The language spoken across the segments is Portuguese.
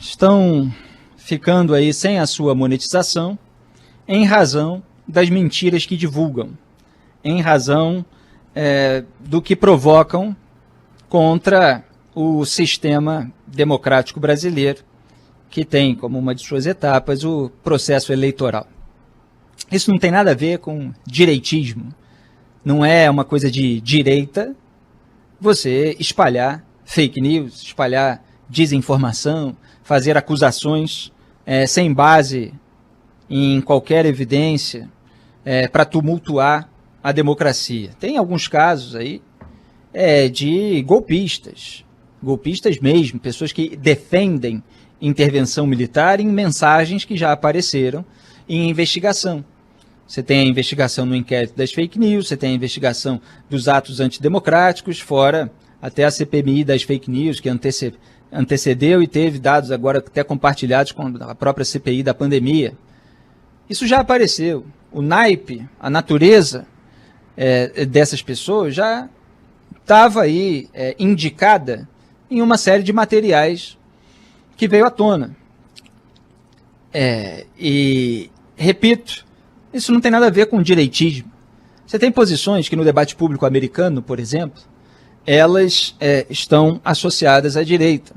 estão ficando aí sem a sua monetização em razão das mentiras que divulgam, em razão do que provocam contra o sistema democrático brasileiro, que tem como uma de suas etapas o processo eleitoral. Isso não tem nada a ver com direitismo, não é uma coisa de direita você espalhar fake news, espalhar desinformação, fazer acusações sem base em qualquer evidência para tumultuar a democracia. Tem alguns casos aí de golpistas mesmo, pessoas que defendem intervenção militar em mensagens que já apareceram em investigação. Você tem a investigação no inquérito das fake news, você tem a investigação dos atos antidemocráticos, fora até a CPMI das fake news, que antecedeu e teve dados agora até compartilhados com a própria CPI da pandemia. Isso já apareceu. O naipe, a natureza dessas pessoas já estava aí indicada em uma série de materiais que veio à tona. E, repito, isso não tem nada a ver com direitismo. Você tem posições que no debate público americano, por exemplo, elas estão associadas à direita,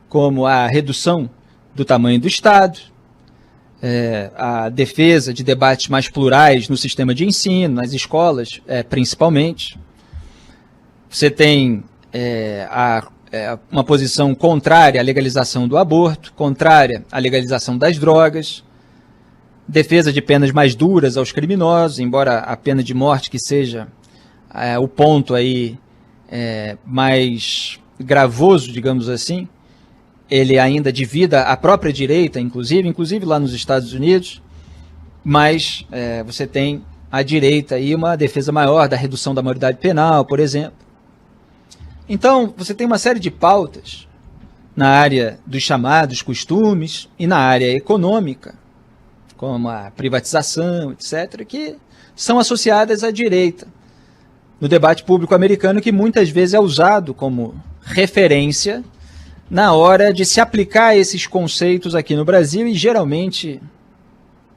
como a redução do tamanho do Estado, a defesa de debates mais plurais no sistema de ensino, nas escolas principalmente. Você tem uma posição contrária à legalização do aborto, contrária à legalização das drogas, defesa de penas mais duras aos criminosos, embora a pena de morte que seja o ponto aí mais gravoso, digamos assim, ele ainda divida a própria direita, inclusive lá nos Estados Unidos, mas você tem a direita aí uma defesa maior da redução da maioridade penal, por exemplo. Então, você tem uma série de pautas na área dos chamados costumes e na área econômica, como a privatização, etc., que são associadas à direita no debate público americano, que muitas vezes é usado como referência na hora de se aplicar esses conceitos aqui no Brasil e geralmente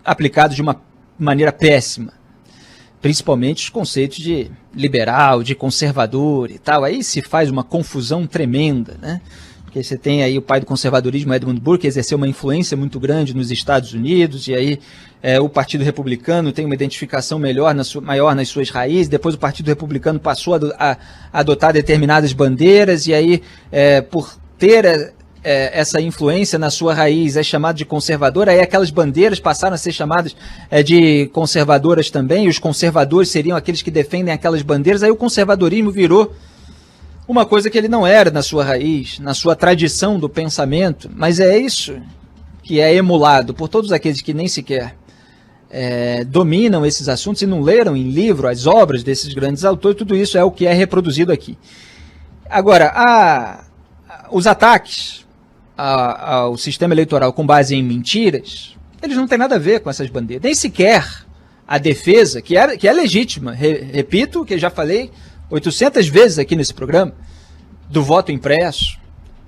aplicados de uma maneira péssima, principalmente os conceitos de liberal, de conservador e tal. Aí se faz uma confusão tremenda, né? Porque você tem aí o pai do conservadorismo, Edmund Burke, que exerceu uma influência muito grande nos Estados Unidos, e aí o Partido Republicano tem uma identificação maior nas suas raízes. Depois o Partido Republicano passou a adotar determinadas bandeiras, e aí, por ter essa influência na sua raiz, é chamado de conservador, aí aquelas bandeiras passaram a ser chamadas de conservadoras também, e os conservadores seriam aqueles que defendem aquelas bandeiras, aí o conservadorismo virou uma coisa que ele não era na sua raiz, na sua tradição do pensamento, mas é isso que é emulado por todos aqueles que nem sequer dominam esses assuntos e não leram em livro as obras desses grandes autores. Tudo isso é o que é reproduzido aqui. Agora, os ataques ao sistema eleitoral com base em mentiras, eles não têm nada a ver com essas bandeiras, nem sequer a defesa, que é legítima, repito, que eu já falei 800 vezes aqui nesse programa, do voto impresso,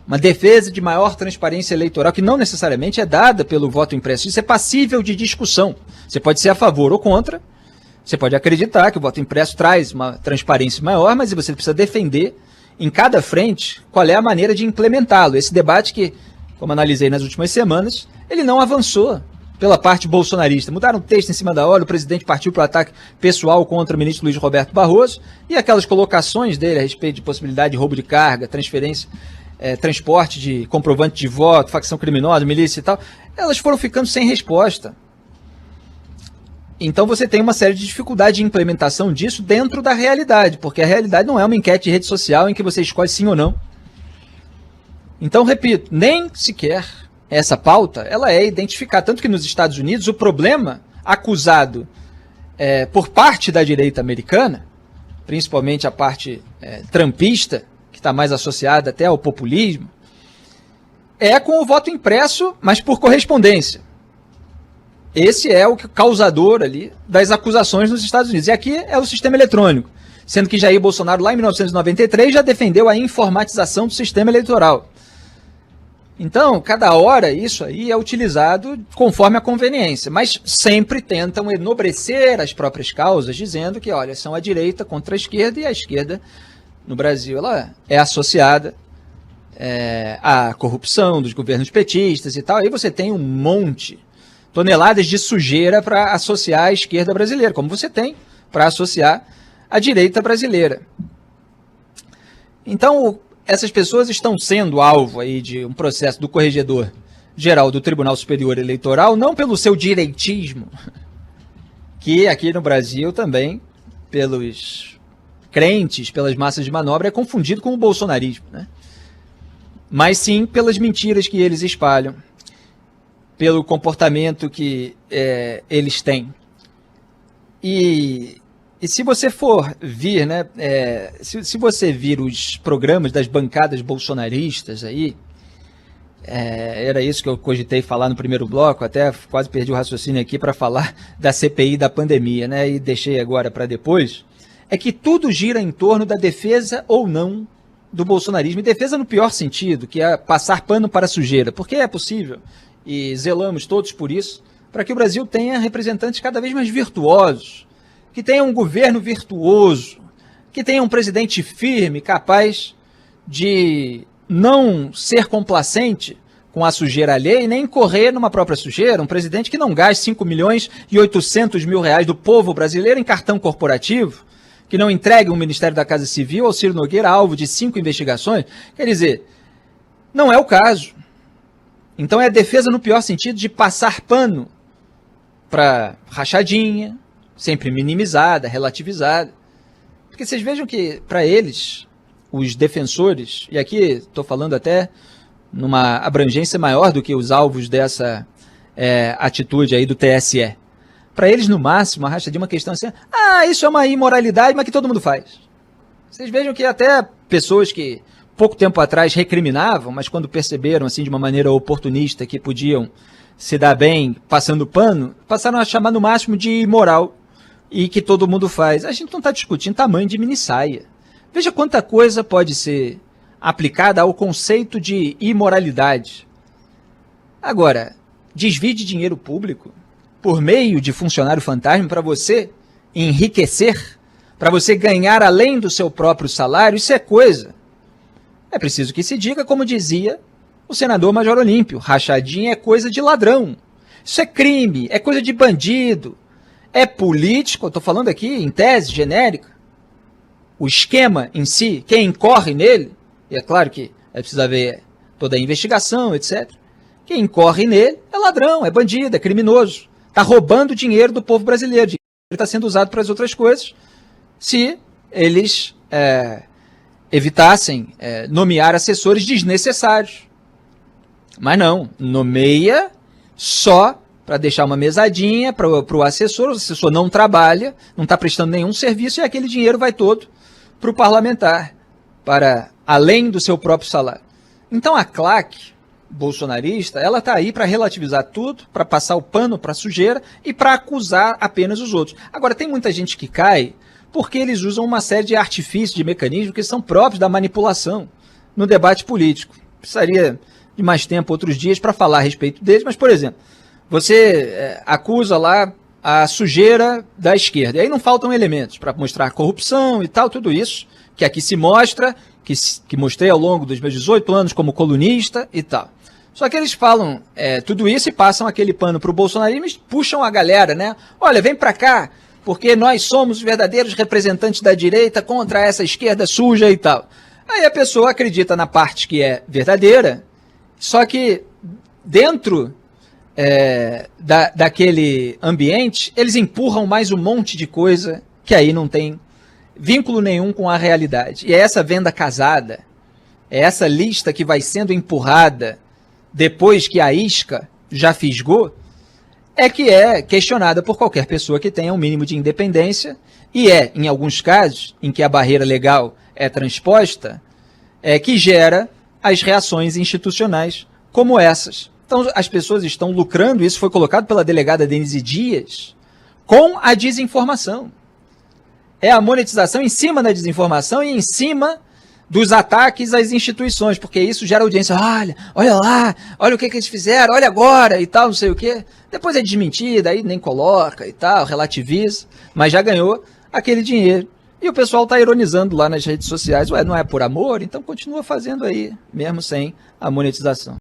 uma defesa de maior transparência eleitoral, que não necessariamente é dada pelo voto impresso. Isso é passível de discussão. Você pode ser a favor ou contra, você pode acreditar que o voto impresso traz uma transparência maior, mas você precisa defender em cada frente qual é a maneira de implementá-lo. Esse debate que, como analisei nas últimas semanas, ele não avançou pela parte bolsonarista. Mudaram o texto em cima da hora, o presidente partiu para o ataque pessoal contra o ministro Luiz Roberto Barroso, e aquelas colocações dele a respeito de possibilidade de roubo de carga, transferência, transporte de comprovante de voto, facção criminosa, milícia e tal, elas foram ficando sem resposta. Então você tem uma série de dificuldades de implementação disso dentro da realidade, porque a realidade não é uma enquete de rede social em que você escolhe sim ou não. Então, repito, nem sequer essa pauta ela é identificada. Tanto que nos Estados Unidos o problema acusado por parte da direita americana, principalmente a parte trumpista, que está mais associada até ao populismo, é com o voto impresso, mas por correspondência. Esse é o causador ali das acusações nos Estados Unidos. E aqui é o sistema eletrônico, sendo que Jair Bolsonaro, lá em 1993, já defendeu a informatização do sistema eleitoral. Então, cada hora isso aí é utilizado conforme a conveniência, mas sempre tentam enobrecer as próprias causas, dizendo que, olha, são a direita contra a esquerda, e a esquerda, no Brasil, ela é associada à corrupção dos governos petistas e tal. Aí você tem um monte, toneladas de sujeira para associar à esquerda brasileira, como você tem para associar à direita brasileira. Então, essas pessoas estão sendo alvo aí de um processo do Corregedor Geral do Tribunal Superior Eleitoral, não pelo seu direitismo, que aqui no Brasil também, pelos crentes, pelas massas de manobra, é confundido com o bolsonarismo, né? Mas sim pelas mentiras que eles espalham, pelo comportamento que eles têm. E se você for vir, né, se você vir os programas das bancadas bolsonaristas aí, era isso que eu cogitei falar no primeiro bloco, até quase perdi o raciocínio aqui para falar da CPI da pandemia, né, e deixei agora para depois, é que tudo gira em torno da defesa ou não do bolsonarismo, e defesa no pior sentido, que é passar pano para a sujeira, porque é possível, e zelamos todos por isso, para que o Brasil tenha representantes cada vez mais virtuosos, que tenha um governo virtuoso, que tenha um presidente firme, capaz de não ser complacente com a sujeira alheia e nem correr numa própria sujeira, um presidente que não gaste 5 milhões e 800 mil reais do povo brasileiro em cartão corporativo, que não entregue um Ministério da Casa Civil ao Ciro Nogueira alvo de 5 investigações. Quer dizer, não é o caso. Então é defesa no pior sentido de passar pano para rachadinha, sempre minimizada, relativizada. Porque vocês vejam que, para eles, os defensores, e aqui estou falando até numa abrangência maior do que os alvos dessa atitude aí do TSE, para eles, no máximo, a rachadinha é uma questão assim, isso é uma imoralidade, mas que todo mundo faz. Vocês vejam que até pessoas que pouco tempo atrás recriminavam, mas quando perceberam, assim, de uma maneira oportunista, que podiam se dar bem passando pano, passaram a chamar no máximo de imoral, e que todo mundo faz. A gente não está discutindo tamanho de minissaia. Veja quanta coisa pode ser aplicada ao conceito de imoralidade. Agora, desvio de dinheiro público por meio de funcionário fantasma para você enriquecer, para você ganhar além do seu próprio salário, isso é coisa. É preciso que se diga, como dizia o senador Major Olímpio, rachadinha é coisa de ladrão. Isso é crime, é coisa de bandido. É político, eu estou falando aqui em tese genérica, o esquema em si, quem incorre nele, e é claro que precisa ver toda a investigação, etc. Quem incorre nele é ladrão, é bandido, é criminoso, está roubando dinheiro do povo brasileiro, dinheiro que está sendo usado para as outras coisas, se eles evitassem nomear assessores desnecessários. Mas não, nomeia só para deixar uma mesadinha para o assessor não trabalha, não está prestando nenhum serviço e aquele dinheiro vai todo para o parlamentar, para além do seu próprio salário. Então a claque bolsonarista, ela está aí para relativizar tudo, para passar o pano para a sujeira e para acusar apenas os outros. Agora, tem muita gente que cai porque eles usam uma série de artifícios, de mecanismos que são próprios da manipulação no debate político. Precisaria de mais tempo, outros dias, para falar a respeito deles, mas, por exemplo, você acusa lá a sujeira da esquerda. E aí não faltam elementos para mostrar a corrupção e tal, tudo isso, que aqui se mostra, que mostrei ao longo dos meus 18 anos como colunista e tal. Só que eles falam tudo isso e passam aquele pano para o bolsonarismo e puxam a galera, né? Olha, vem para cá, porque nós somos os verdadeiros representantes da direita contra essa esquerda suja e tal. Aí a pessoa acredita na parte que é verdadeira, só que dentro daquele ambiente, eles empurram mais um monte de coisa que aí não tem vínculo nenhum com a realidade. E é essa venda casada, é essa lista que vai sendo empurrada depois que a isca já fisgou, que é questionada por qualquer pessoa que tenha um mínimo de independência e em alguns casos, em que a barreira legal é transposta, que gera as reações institucionais como essas. Então, as pessoas estão lucrando, isso foi colocado pela delegada Denise Dias, com a desinformação. É a monetização em cima da desinformação e em cima dos ataques às instituições, porque isso gera audiência. Olha lá, olha o que eles fizeram, olha agora e tal, não sei o quê. Depois é desmentida, aí nem coloca e tal, relativiza, mas já ganhou aquele dinheiro. E o pessoal está ironizando lá nas redes sociais, não é por amor? Então continua fazendo aí, mesmo sem a monetização.